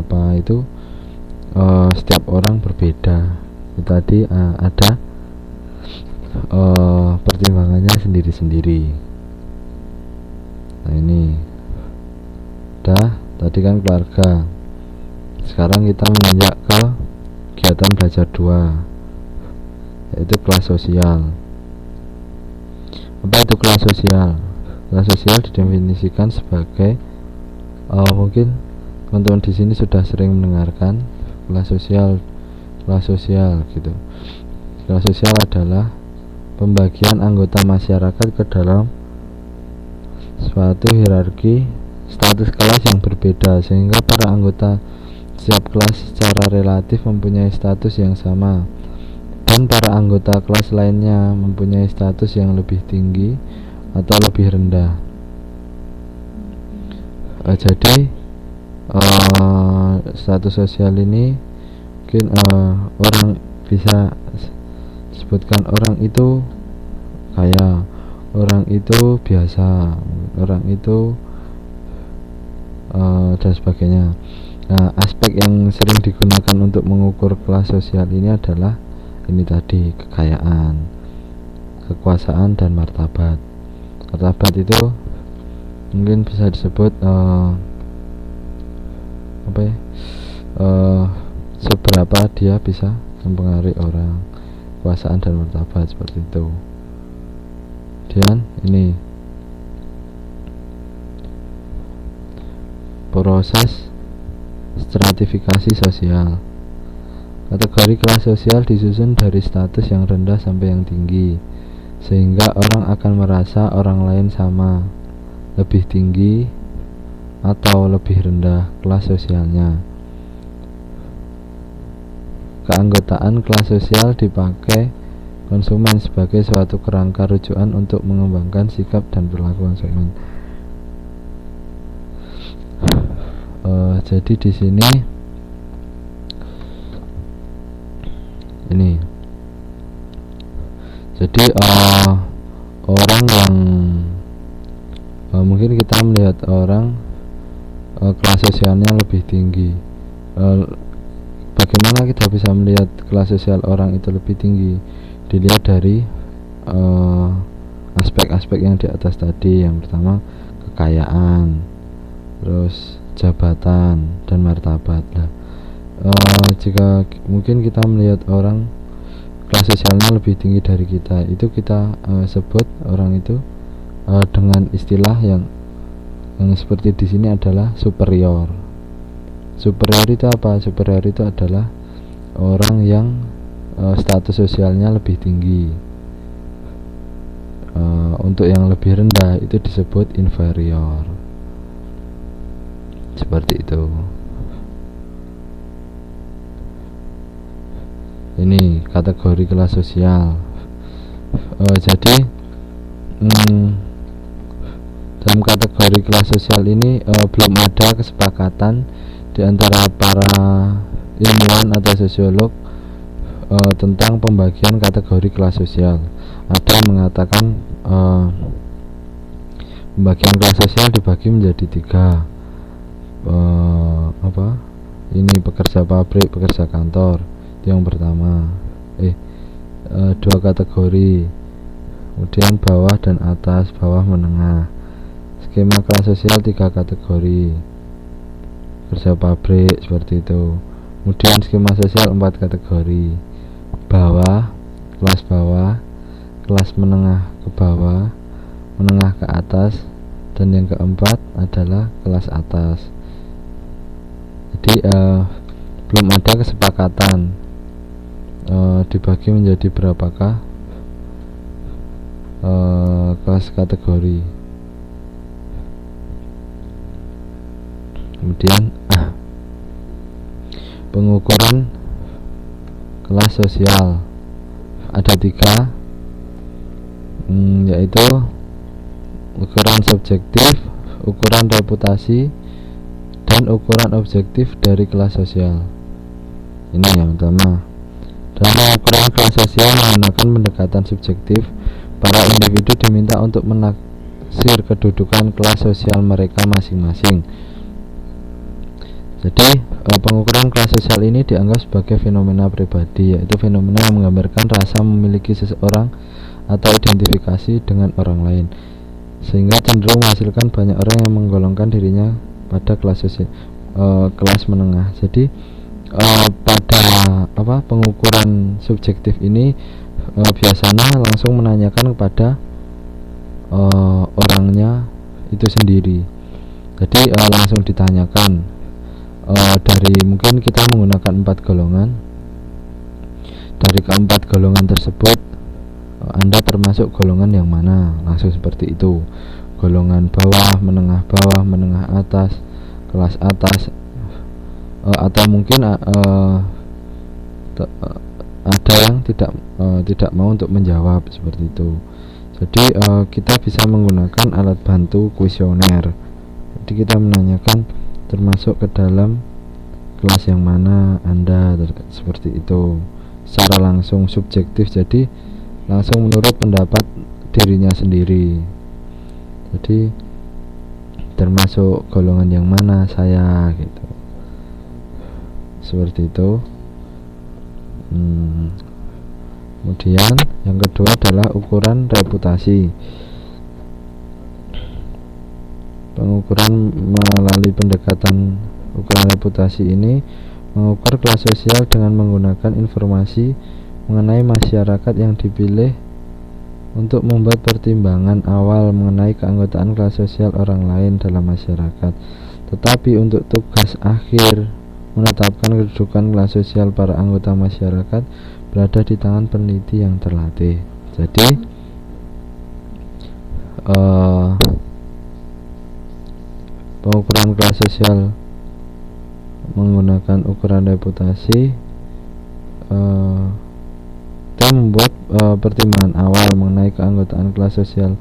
apa itu setiap orang berbeda. Tadi ada pertimbangannya sendiri-sendiri. Nah ini tadi kan keluarga. Sekarang kita menginjak ke kegiatan belajar 2, yaitu kelas sosial. Apa itu kelas sosial? Kelas sosial didefinisikan sebagai mungkin teman-teman di sini sudah sering mendengarkan kelas sosial gitu. Kelas sosial adalah pembagian anggota masyarakat ke dalam suatu hierarki status kelas yang berbeda, sehingga para anggota setiap kelas secara relatif mempunyai status yang sama, dan para anggota kelas lainnya mempunyai status yang lebih tinggi atau lebih rendah. Jadi status sosial ini mungkin orang bisa sebutkan orang itu kaya, orang itu biasa, orang itu dan sebagainya. Nah, aspek yang sering digunakan untuk mengukur kelas sosial ini adalah ini tadi, kekayaan, kekuasaan, dan martabat. Martabat itu mungkin bisa disebut seberapa dia bisa mempengaruhi orang, kekuasaan dan martabat, seperti itu. Dan ini proses stratifikasi sosial. Kategori kelas sosial disusun dari status yang rendah sampai yang tinggi, sehingga orang akan merasa orang lain sama, lebih tinggi atau lebih rendah kelas sosialnya. Keanggotaan kelas sosial dipakai konsumen sebagai suatu kerangka rujukan untuk mengembangkan sikap dan perilaku konsumen. Jadi di sini ini, jadi orang yang mungkin kita melihat orang kelas sosialnya lebih tinggi. Bagaimana kita bisa melihat kelas sosial orang itu lebih tinggi? Dilihat dari aspek-aspek yang di atas tadi. Yang pertama kekayaan, terus jabatan dan martabat. Jika mungkin kita melihat orang kelas sosialnya lebih tinggi dari kita, itu kita sebut orang itu dengan istilah yang seperti di sini adalah superior. Superior itu apa? Superior itu adalah orang yang status sosialnya lebih tinggi. Untuk yang lebih rendah itu disebut inferior. Seperti itu. Ini kategori kelas sosial. Jadi dalam kategori kelas sosial ini belum ada kesepakatan di antara para ilmuwan atau sosiolog tentang pembagian kategori kelas sosial. Ada yang mengatakan pembagian kelas sosial dibagi menjadi 3. Ini pekerja pabrik, pekerja kantor, itu yang pertama. 2 kategori. Kemudian bawah dan atas, bawah menengah. Skema kelas sosial 3 kategori. Kerja pabrik seperti itu. Kemudian skema sosial 4 kategori. Bawah, kelas menengah ke bawah, menengah ke atas, dan yang keempat adalah kelas atas. Jadi belum ada kesepakatan dibagi menjadi berapakah kelas kategori. Kemudian pengukuran kelas sosial ada 3, yaitu ukuran subjektif, ukuran reputasi, dan ukuran objektif dari kelas sosial. Ini yang pertama. Dalam pengukuran kelas sosial menggunakan pendekatan subjektif, para individu diminta untuk menaksir kedudukan kelas sosial mereka masing-masing. Jadi pengukuran kelas sosial ini dianggap sebagai fenomena pribadi, yaitu fenomena yang menggambarkan rasa memiliki seseorang atau identifikasi dengan orang lain, sehingga cenderung menghasilkan banyak orang yang menggolongkan dirinya pada kelas sosial, kelas menengah. Jadi pada pengukuran subjektif ini biasanya langsung menanyakan kepada orangnya itu sendiri. Jadi langsung ditanyakan dari, mungkin kita menggunakan 4 golongan. Dari keempat golongan tersebut Anda termasuk golongan yang mana, langsung seperti itu. Golongan bawah, menengah atas, kelas atas, atau mungkin ada yang tidak mau untuk menjawab seperti itu. Jadi kita bisa menggunakan alat bantu kuesioner. Jadi kita menanyakan termasuk ke dalam kelas yang mana Anda, seperti itu, secara langsung subjektif. Jadi langsung menurut pendapat dirinya sendiri. Jadi termasuk golongan yang mana saya, gitu, seperti itu. Kemudian yang kedua adalah ukuran reputasi. Pengukuran melalui pendekatan ukuran reputasi ini mengukur kelas sosial dengan menggunakan informasi mengenai masyarakat yang dipilih untuk membuat pertimbangan awal mengenai keanggotaan kelas sosial orang lain dalam masyarakat. Tetapi untuk tugas akhir menetapkan kedudukan kelas sosial para anggota masyarakat berada di tangan peneliti yang terlatih. Jadi pengukuran kelas sosial menggunakan ukuran reputasi kita membuat pertimbangan awal mengenai keanggotaan kelas sosial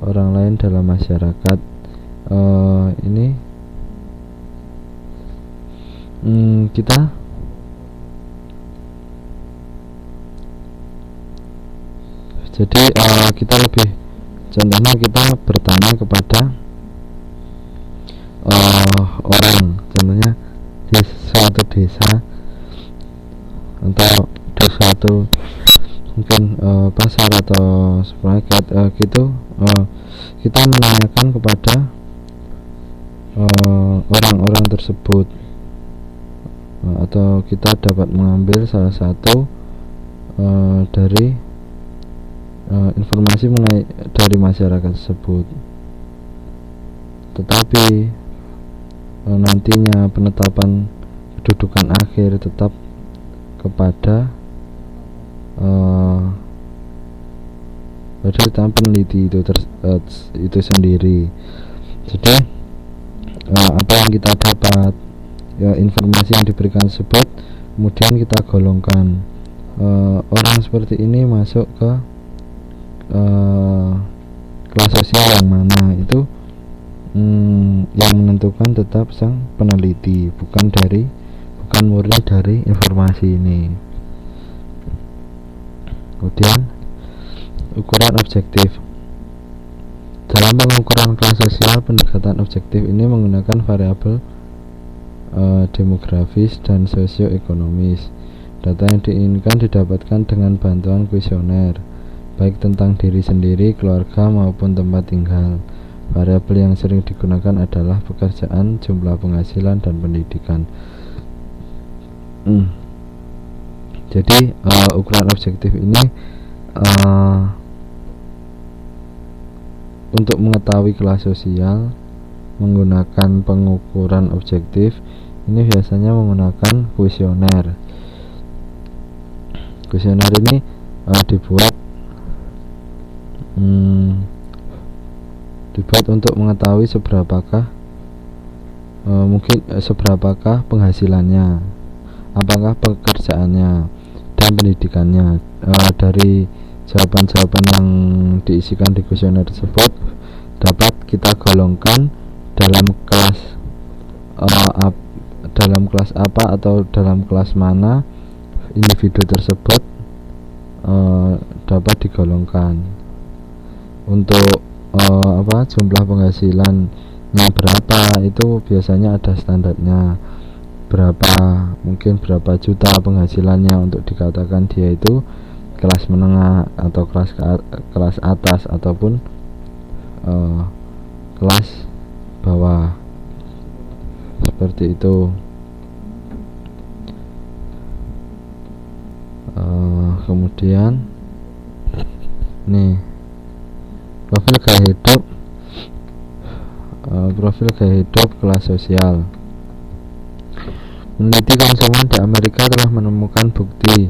orang lain dalam masyarakat. Ini kita jadi kita lebih, contohnya kita bertanya kepada orang, contohnya di suatu desa atau di suatu mungkin pasar atau supermarket gitu, kita menanyakan kepada orang-orang tersebut, atau kita dapat mengambil salah satu dari informasi mengenai dari masyarakat tersebut. Tetapi nantinya penetapan kedudukan akhir tetap kepada peneliti itu sendiri. Jadi apa yang kita dapat, informasi yang diberikan tersebut kemudian kita golongkan, orang seperti ini masuk ke kelas sosial yang mana, itu yang menentukan tetap sang peneliti, bukan murni dari informasi ini. Kemudian ukuran objektif. Dalam pengukuran kelas sosial, pendekatan objektif ini menggunakan variabel demografis dan sosioekonomis. Data yang diinginkan didapatkan dengan bantuan kuesioner, baik tentang diri sendiri, keluarga, maupun tempat tinggal. Variabel yang sering digunakan adalah pekerjaan, jumlah penghasilan, dan pendidikan. Jadi ukuran objektif ini untuk mengetahui kelas sosial menggunakan pengukuran objektif ini biasanya menggunakan kuesioner. Kuesioner ini dibuat untuk mengetahui seberapakah seberapakah penghasilannya, apakah pekerjaannya, dan pendidikannya. Dari jawaban-jawaban yang diisikan di kuesioner tersebut dapat kita golongkan dalam kelas apa atau dalam kelas mana individu tersebut dapat digolongkan. Untuk jumlah penghasilannya berapa, itu biasanya ada standarnya. mungkin berapa juta penghasilannya untuk dikatakan dia itu kelas menengah atau kelas atas ataupun kelas bawah, seperti itu. Kemudian nih profil gaya hidup kelas sosial. Peneliti konsumen di Amerika telah menemukan bukti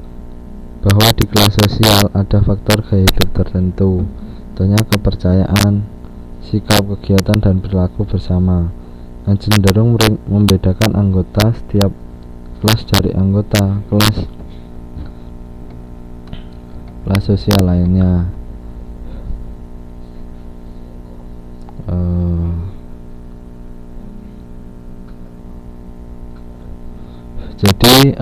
bahwa di kelas sosial ada faktor gaya hidup tertentu, contohnya kepercayaan, sikap, kegiatan, dan perilaku bersama, yang cenderung membedakan anggota setiap kelas dari anggota kelas sosial lainnya. Jadi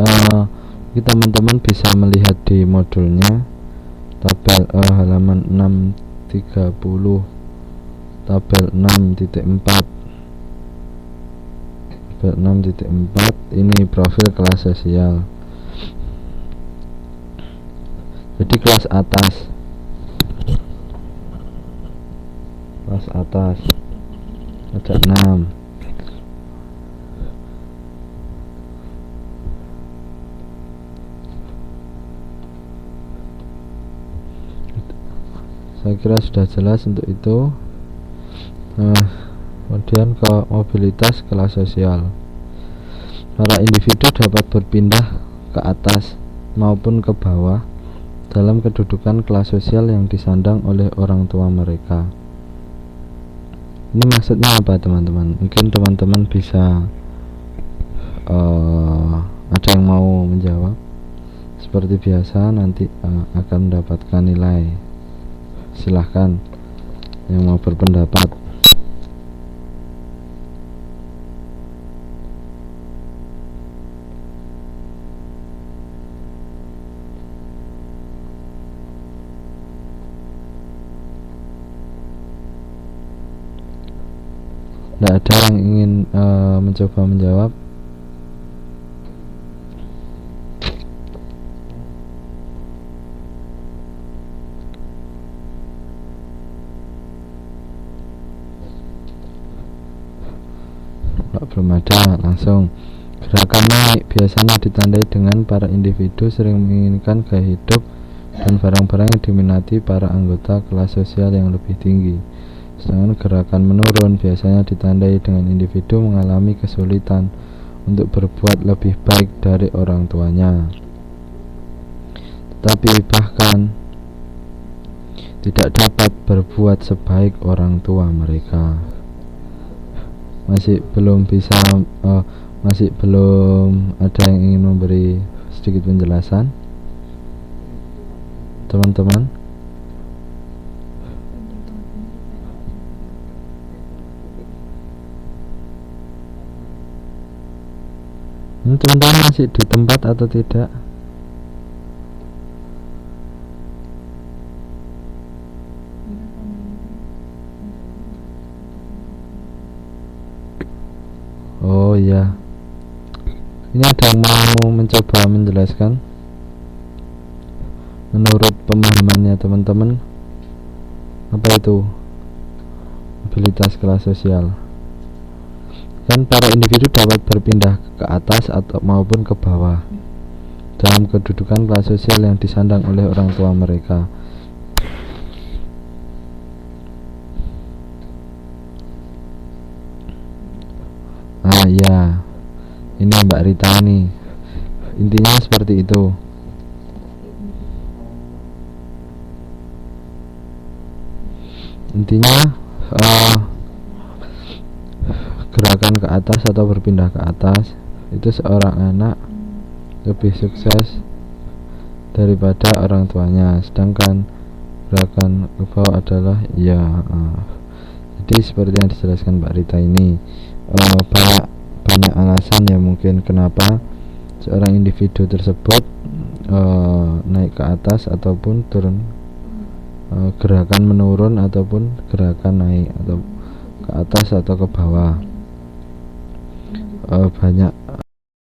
teman-teman bisa melihat di modulnya tabel halaman 630 tabel 6.4 ini profil kelas sosial. Jadi kelas atas ada 6. Saya kira sudah jelas untuk itu. Kemudian ke mobilitas kelas sosial. Para individu dapat berpindah ke atas maupun ke bawah dalam kedudukan kelas sosial yang disandang oleh orang tua mereka. Ini maksudnya apa, teman-teman? Mungkin teman-teman bisa ada yang mau menjawab. Seperti biasa nanti akan mendapatkan nilai. Silahkan yang mau berpendapat. Tidak ada yang ingin mencoba menjawab? Belum ada, langsung. Gerakan naik biasanya ditandai dengan para individu sering menginginkan gaya hidup dan barang-barang yang diminati para anggota kelas sosial yang lebih tinggi. Sedangkan gerakan menurun biasanya ditandai dengan individu mengalami kesulitan untuk berbuat lebih baik dari orang tuanya, tetapi bahkan tidak dapat berbuat sebaik orang tua mereka. Masih belum ada yang ingin memberi sedikit penjelasan, teman-teman? Teman-teman masih di tempat atau tidak? Oh iya, ini ada yang mau mencoba menjelaskan menurut pemahamannya teman-teman, apa itu mobilitas kelas sosial? Kan para individu dapat berpindah ke atas atau maupun ke bawah dalam kedudukan kelas sosial yang disandang oleh orang tua mereka. Ya, ini Mbak Rita ini, intinya seperti itu. Intinya gerakan ke atas atau berpindah ke atas itu seorang anak lebih sukses daripada orang tuanya, sedangkan gerakan ke bawah adalah jadi seperti yang dijelaskan Mbak Rita ini. Banyak alasan ya mungkin kenapa seorang individu tersebut naik ke atas ataupun turun, gerakan menurun ataupun gerakan naik atau ke atas atau ke bawah. Banyak